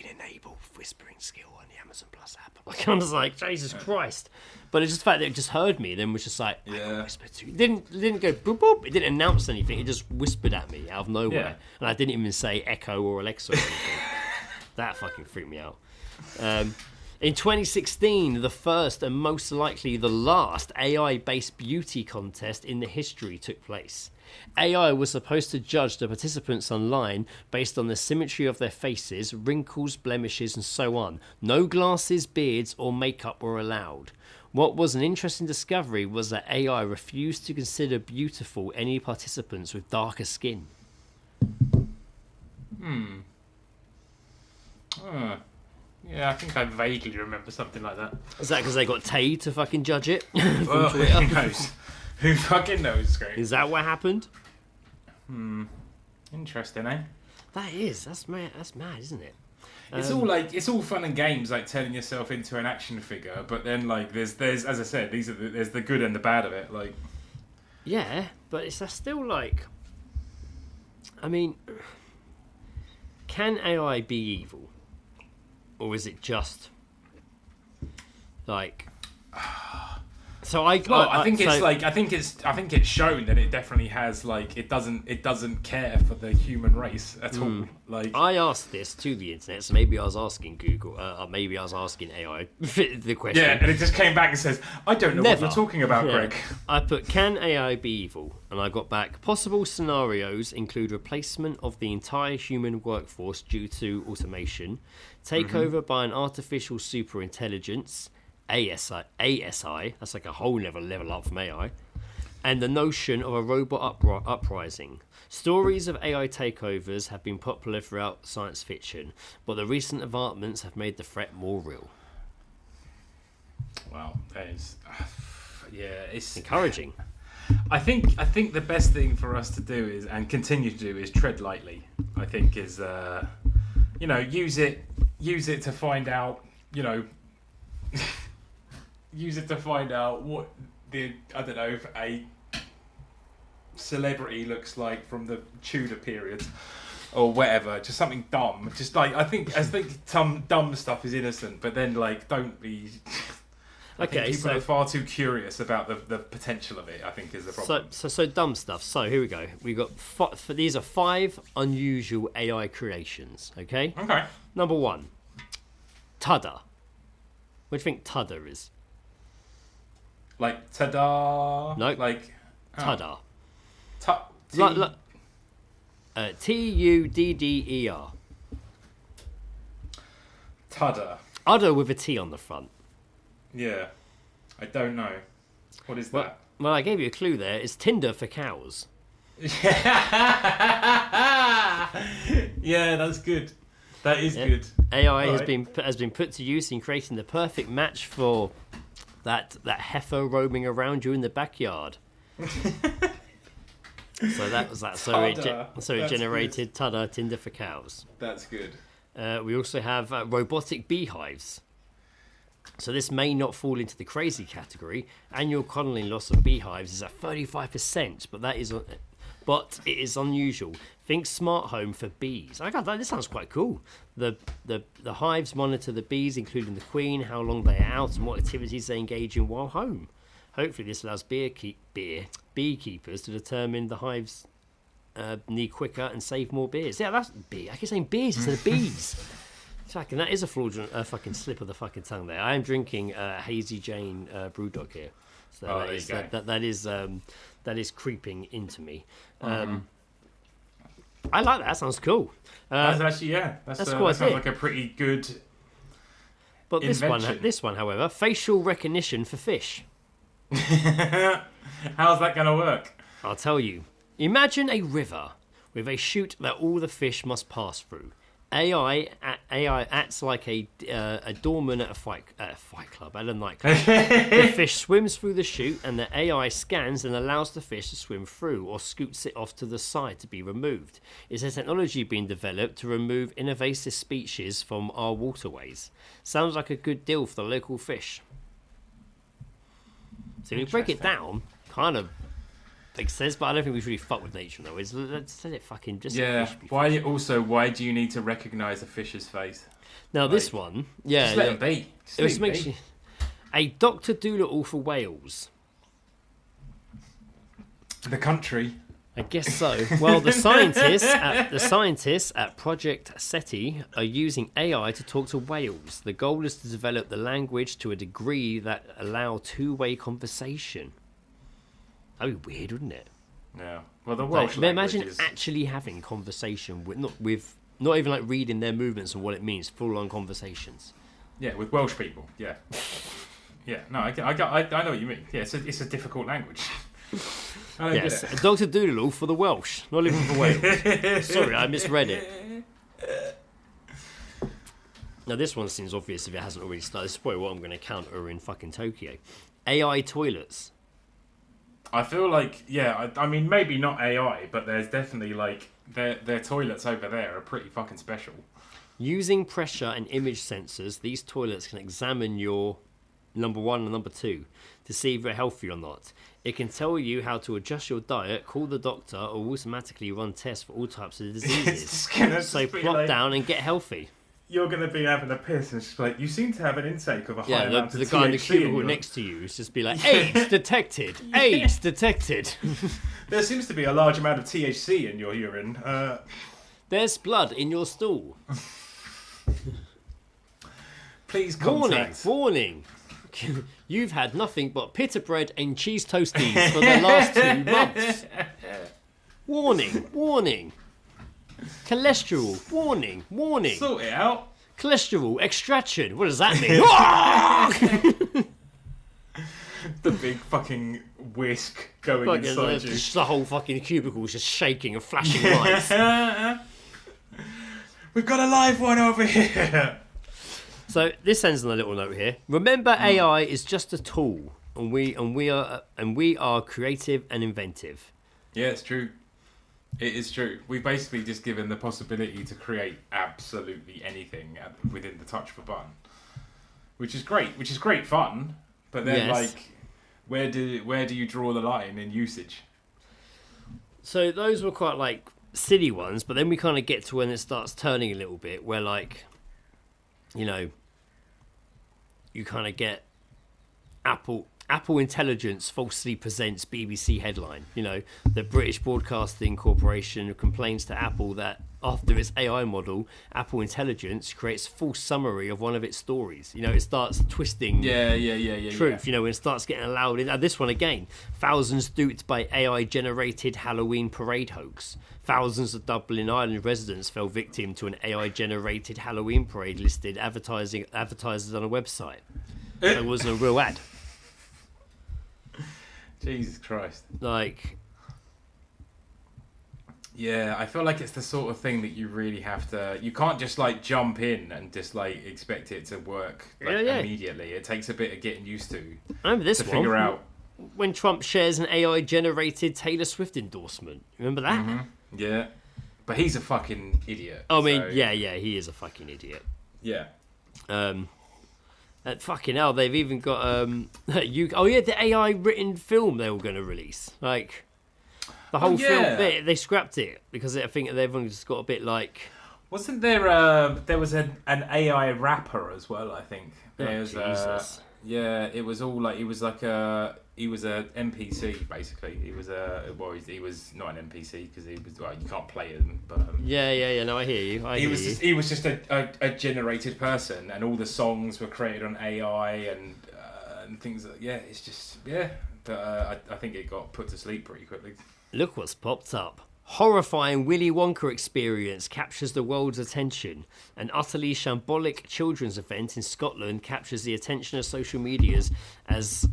enable whispering skill on the Amazon Plus app." Like I was like, Jesus Christ! But it's just the fact that it just heard me. Then was just like, "I can whisper too." It didn't go boop boop. It didn't announce anything. It just whispered at me out of nowhere, and I didn't even say Echo or Alexa or anything. That fucking freaked me out. In 2016, the first and most likely the last AI-based beauty contest in the history took place. AI was supposed to judge the participants online based on the symmetry of their faces, wrinkles, blemishes, and so on. No glasses, beards, or makeup were allowed. What was an interesting discovery was that AI refused to consider beautiful any participants with darker skin. Yeah, I think I vaguely remember something like that. Is that because they got Tay to fucking judge it? Well, who knows? Who fucking knows, Greg? Is that what happened? Interesting, eh? That's mad, isn't it? It's all fun and games, like turning yourself into an action figure, but then like there's as I said, there's the good and the bad of it. Like, yeah, but that's still like, I mean, can AI be evil, or is it just like? So I think it's shown that it definitely has like it doesn't care for the human race at all. Like, I asked this to the internet, so maybe I was asking Google, maybe I was asking AI the question. Yeah, and it just came back and says, "I don't know what you're talking about, Greg." I put, "Can AI be evil?" And I got back, possible scenarios include replacement of the entire human workforce due to automation, takeover by an artificial superintelligence, ASI, that's like a whole level up from AI, and the notion of a robot uprising. Stories of AI takeovers have been popular throughout science fiction, but the recent advancements have made the threat more real. Wow, that is, it's encouraging. I think the best thing for us to do is, and continue to do, is tread lightly. I think is, use it to find out, use it to find out what a celebrity looks like from the Tudor period or whatever. Just something dumb. Just like I think some dumb stuff is innocent, but then don't be. Okay, people are far too curious about the potential of it, I think, is the problem. So dumb stuff. So here we go. We got these are 5 unusual AI creations. Okay. Okay. Number 1, Tudder. What do you think Tudder is? Like ta-da? No. Like Tudder. Tudder. Tudder. Udder with a T on the front. Yeah, I don't know. What is that? Well, I gave you a clue there. It's Tinder for cows. Yeah, that's good. That is good. AI has been put to use in creating the perfect match for that heifer roaming around you in the backyard. So that was that. So it generated Tudder Tinder for cows. That's good. We also have robotic beehives. So this may not fall into the crazy category. Annual colony loss of beehives is at 35%, but it is unusual. Think smart home for bees. This sounds quite cool. The hives monitor the bees, including the queen, how long they are out, and what activities they engage in while home. Hopefully, this allows beekeepers to determine the hives need quicker and save more bees. Yeah, that's bee. I keep saying bees instead of bees. And that is a fraudulent fucking slip of the fucking tongue there. I am drinking Hazy Jane Brewdog here, so that is creeping into me. I like that. That sounds cool. That's actually that sounds like a pretty good. But invention. this one, however, facial recognition for fish. How's that going to work? I'll tell you. Imagine a river with a chute that all the fish must pass through. AI acts like a doorman at a fight club, at a nightclub. The fish swims through the chute, and the AI scans and allows the fish to swim through or scoots it off to the side to be removed. It's a technology being developed to remove invasive species from our waterways. Sounds like a good deal for the local fish. So if you break it down, kind of makes sense, but I don't think we should really fuck with nature though. Let's let it fucking just. Yeah. Why do you need to recognise a fish's face? Now this one, just let it be. A Dr. Dolittle for whales. The country. I guess so. Well, the scientists at Project SETI are using AI to talk to whales. The goal is to develop the language to a degree that allow two-way conversation. That'd be weird, wouldn't it? Yeah. Well, the Welsh language imagine actually having conversation with not even like reading their movements and what it means, full-on conversations. Yeah, with Welsh people. Yeah. Yeah. No, I know what you mean. Yeah, it's a difficult language. Yes, Dr. Dolittle for the Welsh, not even for Wales. Sorry, I misread it. Now, this one seems obvious if it hasn't already started. This is probably what I'm going to counter in fucking Tokyo. AI toilets. I feel like, I mean, maybe not AI, but there's definitely, like, their toilets over there are pretty fucking special. Using pressure and image sensors, these toilets can examine your number 1 and number 2 to see if you're healthy or not. It can tell you how to adjust your diet, call the doctor, or automatically run tests for all types of diseases. So plop down and get healthy. You're going to be having a piss and it's like, you seem to have an intake of a high amount of THC. The guy in the cubicle next to you is just be like, AIDS detected, AIDS detected. There seems to be a large amount of THC in your urine. There's blood in your stool. Please contact. Warning. You've had nothing but pita bread and cheese toasties for the last 2 months. Warning. Cholesterol. Warning. Sort it out. Cholesterol extraction. What does that mean? The big fucking whisk going inside you. Just the whole fucking cubicle is just shaking and flashing lights. We've got a live one over here. So this ends on a little note here. Remember, AI is just a tool, and we are creative and inventive. Yeah, it's true. It is true. We've basically just given the possibility to create absolutely anything within the touch of a button, which is great. Which is great fun. But then, like, where do you draw the line in usage? So those were quite like silly ones, but then we kind of get to when it starts turning a little bit, where like, you know, you kind of get Apple Intelligence falsely presents BBC headline. You know, the British Broadcasting Corporation complains to Apple that after its AI model, Apple Intelligence creates false summary of one of its stories. You know, it starts twisting truth. Yeah. You know, when it starts getting allowed in. This one again, thousands duped by AI-generated Halloween parade hoax. Thousands of Dublin Ireland residents fell victim to an AI-generated Halloween parade listed advertisers on a website. It wasn't a real ad. Jesus Christ. Like... Yeah, I feel like it's the sort of thing that you really have to... You can't just, like, jump in and just, like, expect it to work immediately. It takes a bit of getting used to. I remember this to figure out. When Trump shares an AI-generated Taylor Swift endorsement. Remember that? Mm-hmm. Yeah. But he's a fucking idiot. I mean, yeah, he is a fucking idiot. Yeah. Fucking hell, they've even got... the AI written film they were going to release. Like... The whole film, they scrapped it because I think everyone just got a bit like... Wasn't there there was an AI rapper as well, I think. Jesus. It was all like, he was a NPC basically. He was he was not an NPC because he was, well, you can't play him, but no, I hear you. He was just a generated person, and all the songs were created on AI and things like, it's just but I think it got put to sleep pretty quickly. Look what's popped up. Horrifying Willy Wonka experience captures the world's attention. An utterly shambolic children's event in Scotland captures the attention of social medias as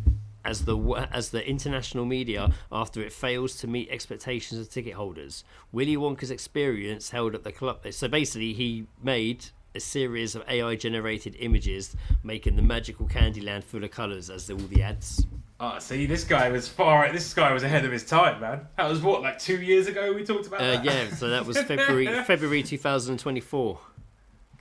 the international media after it fails to meet expectations of ticket holders. Willy Wonka's experience held at the club. So basically, he made a series of AI-generated images, making the magical Candyland full of colours as all the ads. Oh, see, this guy was ahead of his time, man. That was what, like 2 years ago we talked about that? Yeah, so that was February 2024.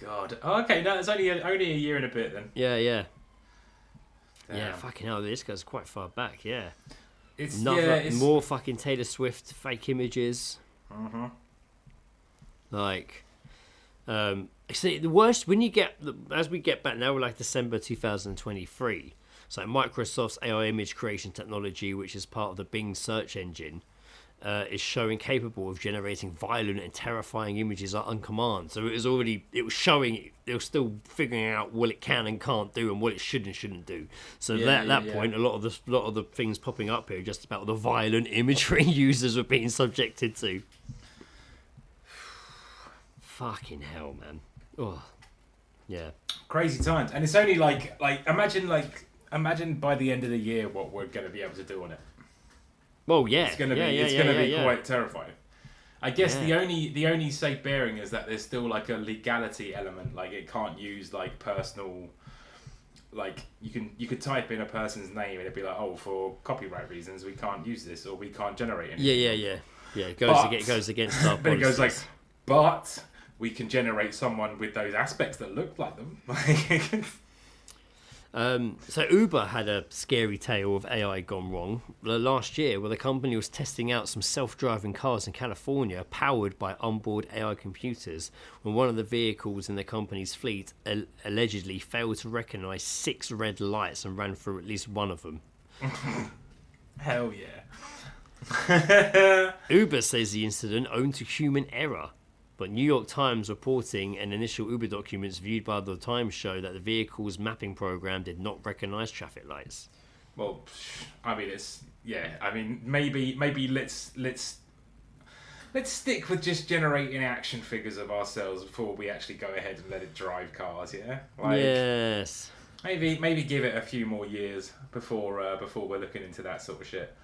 God. Oh, okay, no, it's only a year and a bit then. Yeah. Damn. Yeah, fucking hell, this goes quite far back, yeah. It's more fucking Taylor Swift fake images. Uh-huh. Like, see, the worst, when you get, as we get back now, we're like December 2023. So Microsoft's AI image creation technology, which is part of the Bing search engine, is showing capable of generating violent and terrifying images on command. So it was showing, it was still figuring out what it can and can't do and what it should and shouldn't do. So at that point, a lot of the things popping up here are just about the violent imagery users were being subjected to. Fucking hell, man. Oh, yeah. Crazy times, and it's only like imagine by the end of the year what we're going to be able to do on it. Well, yeah, it's going to be quite terrifying. I guess the only safe bearing is that there's still like a legality element. Like it can't use like personal, like you could type in a person's name and it'd be like, oh, for copyright reasons we can't use this or we can't generate anything. Yeah. It goes against our policies. But it goes like, but we can generate someone with those aspects that look like them. So Uber had a scary tale of AI gone wrong last year, where the company was testing out some self-driving cars in California powered by onboard AI computers, when one of the vehicles in the company's fleet allegedly failed to recognise 6 red lights and ran through at least one of them. Hell yeah. Uber says the incident owed to human error. But New York Times reporting and initial Uber documents viewed by the Times show that the vehicle's mapping program did not recognise traffic lights. Well, I mean, maybe let's let's stick with just generating action figures of ourselves before we actually go ahead and let it drive cars. Yeah. Yes. Maybe give it a few more years before we're looking into that sort of shit.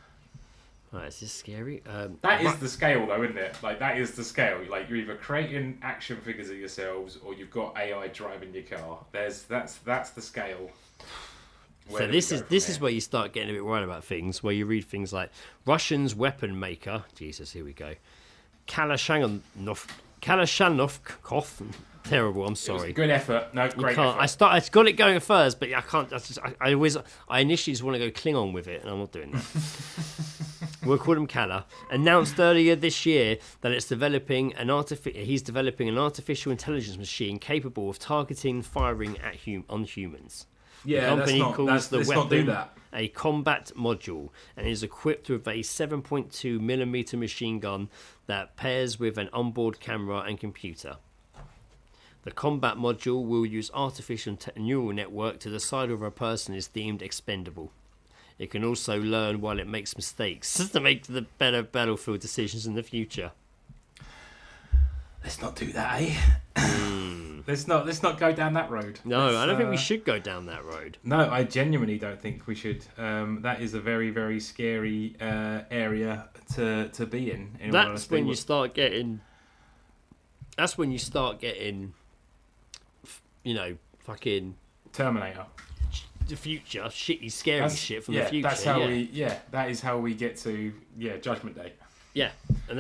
Right, is this scary? That is the scale, though, isn't it? Like, that is the scale. Like, you're either creating action figures of yourselves, or you've got AI driving your car. That's the scale. So this is where you start getting a bit worried about things. Where you read things like Russians weapon maker. Jesus, here we go. Kalashnikov. Terrible. I'm sorry. Good effort. No, great effort. I got it going at first, but I can't. I initially just want to go Klingon with it, and I'm not doing that. We'll call him Kala. Announced earlier this year that he's developing an artificial intelligence machine capable of targeting, firing on humans. Yeah, the company calls the weapon a combat module, and is equipped with a 7.2mm machine gun that pairs with an onboard camera and computer. The combat module will use artificial neural network to decide whether a person is deemed expendable. It can also learn while it makes mistakes to make the better battlefield decisions in the future. Let's not do that, eh? Let's not go down that road. No, I don't think we should go down that road. No, I genuinely don't think we should. That is a very, very scary area to be in. That's when you start getting. That's when you start getting. Fucking Terminator. The future, shitty, scary shit from the future. That's how that is how we get to Judgment Day. Yeah, and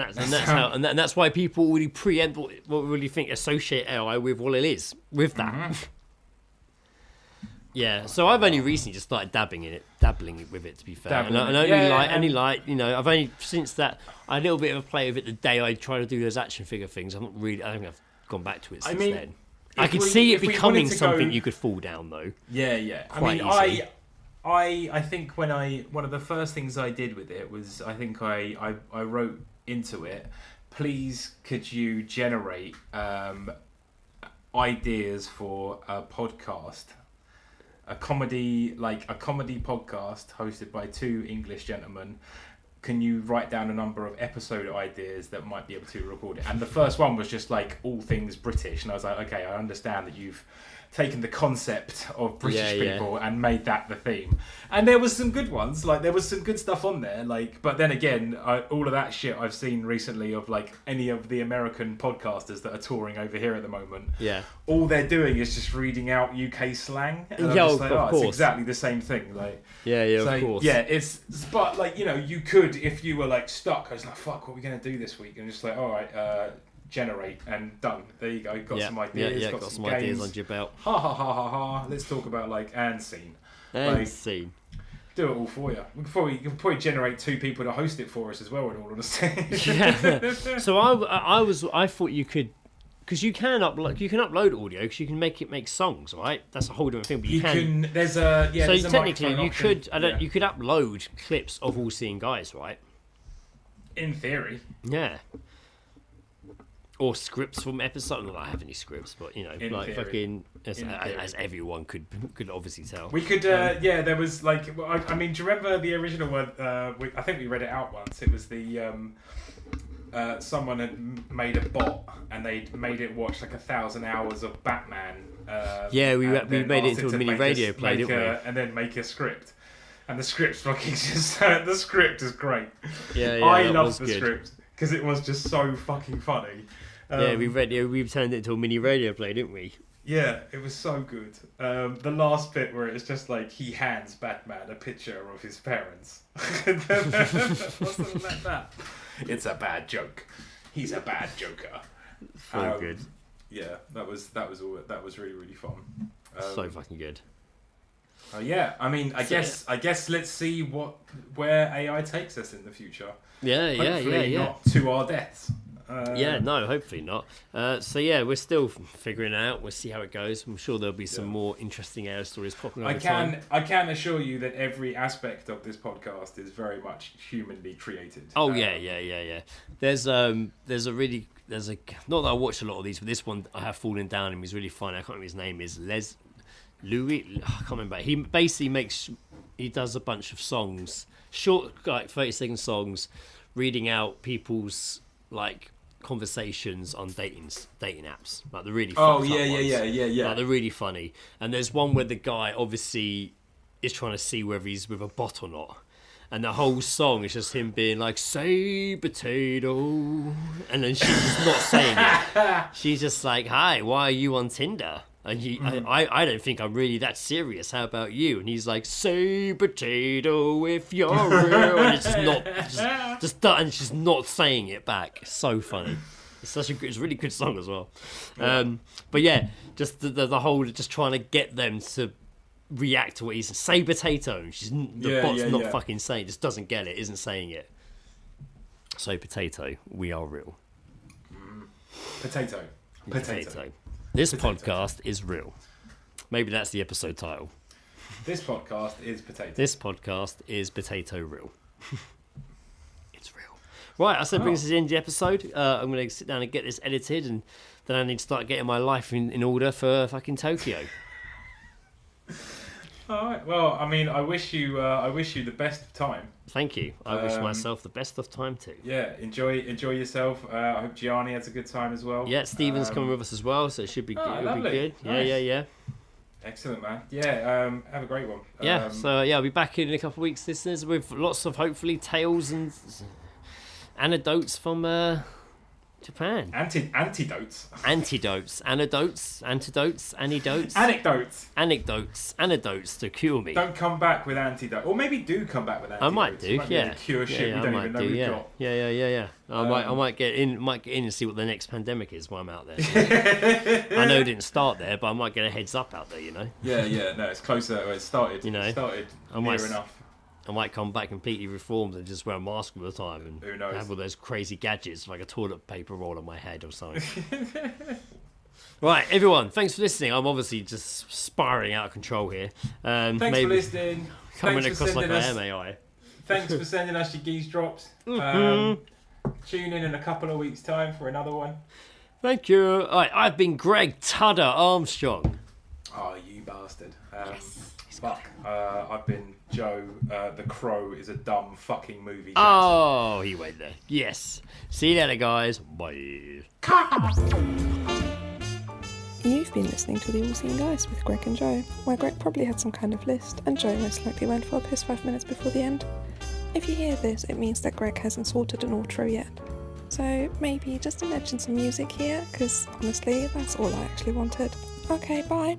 that's why people really preempt what really think associate AI with what it is with that. Mm-hmm. Yeah, so I've only recently just started dabbling with it. To be fair, I've only since that I had a little bit of a play with it the day I tried to do those action figure things. I don't think I've gone back to it since then. I could see it becoming something you could fall down though. Yeah. I think one of the first things I did with it was I wrote into it, please could you generate ideas for a podcast, a comedy podcast hosted by two English gentlemen. Can you write down a number of episode ideas that might be able to record it? And the first one was just like all things British, and I was like, okay, I understand that you've taken the concept of British people and made that the theme. And there was some good ones, like there was some good stuff on there, like, but then again, all of that shit I've seen recently of like any of the American podcasters that are touring over here at the moment. Yeah. All they're doing is just reading out UK slang. And of course. It's exactly the same thing. Like, of course. Yeah, but like, you could, if you were like stuck, I was like, fuck, what are we going to do this week? And just like, all right, generate and done. There you go. Got some ideas. Got some ideas on your belt. Ha ha ha ha ha. Let's talk about like and scene. Scene. Do it all for you. You can probably generate two people to host it for us as well. In all honesty. Yeah. So I thought you could, because you can upload audio because you can make songs, right? That's a whole different thing. But you can. There's so technically you could you could upload clips of All Seeing Guys, right? In theory. Yeah. Or scripts from episodes. Not that I have any scripts, but as everyone could obviously tell. We could, there was like, do you remember the original one? I think we read it out once. It was the someone had made a bot and they made it watch like 1,000 hours of Batman. We made it into a mini radio play, didn't we? And then make a script. And the script's fucking just the script is great. I love the script because it was just so fucking funny. We turned it into a mini radio play, didn't we? Yeah, it was so good. The last bit where it's just like he hands Batman a picture of his parents. What's like that? It's a bad joke. He's a bad joker. So good. Yeah, that was really, really fun. So fucking good. I guess let's see where AI takes us in the future. Hopefully not to our deaths. Hopefully not. We're still figuring it out. We'll see how it goes. I'm sure there'll be some more interesting AI stories popping up. I can assure you that every aspect of this podcast is very much humanly created. Oh yeah. There's not that I watched a lot of these, but this one I have fallen down and he's really funny. I can't remember his name is Louis. I can't remember. He basically does a bunch of songs, short like 30-second songs, reading out people's like conversations on dating apps, like they're really Oh fucked up ones. yeah. Like, they're really funny. And there's one where the guy obviously is trying to see whether he's with a bot or not. And the whole song is just him being like, say potato. And then she's just not saying it. She's just like, hi, why are you on Tinder? And I don't think I'm really that serious. How about you? And he's like, say potato if you're real. And it's just not, and she's not saying it back. It's so funny. It's it's a really good song as well. But yeah, just the whole, just trying to get them to react to what he's say potato. The bot's not fucking saying, just doesn't get it, isn't saying it. So potato, we are real. Potato. This podcast is real. Maybe that's the episode title. This podcast is potato. This podcast is potato real. It's real. Right, I said brings us to the end of the episode. I'm going to sit down and get this edited, and then I need to start getting my life in order for fucking Tokyo. All right. Well, I mean, I wish you the best of time. Thank you. I wish myself the best of time too. Yeah, enjoy yourself. I hope Gianni has a good time as well. Yeah, Stephen's coming with us as well, so it should be good. It'll be good. Nice. Yeah. Excellent, man. Yeah, have a great one. I'll be back in a couple of weeks, listeners, with lots of hopefully tales and anecdotes from Japan. Anecdotes to cure me. Don't come back with antidote, or maybe do come back with antidotes. I might do, yeah. Cure shit we don't even know we've got. Yeah. I might get in and see what the next pandemic is while I'm out there. I know it didn't start there, but I might get a heads up out there, you know. Yeah. No, it's closer. It started. You know, it started near enough. I might come back completely reformed and just wear a mask all the time and who knows? Have all those crazy gadgets like a toilet paper roll on my head or something. Right, everyone, thanks for listening. I'm obviously just spiraling out of control here. Thanks for listening. Coming across like I am AI. Thanks for sending us your geese drops. Mm-hmm. Tune in a couple of weeks' time for another one. Thank you. All right, I've been Greg Tudder Armstrong. Oh, you bastard. Yes. Fuck. I've been Joe. The Crow is a dumb fucking movie. Oh, he went there. Yes. See you later, guys. Bye. You've been listening to The All Seen Guys with Greg and Joe, where Greg probably had some kind of list, and Joe most likely went for a piss 5 minutes before the end. If you hear this, it means that Greg hasn't sorted an outro yet. So maybe just imagine some music here, because honestly, that's all I actually wanted. Okay, bye.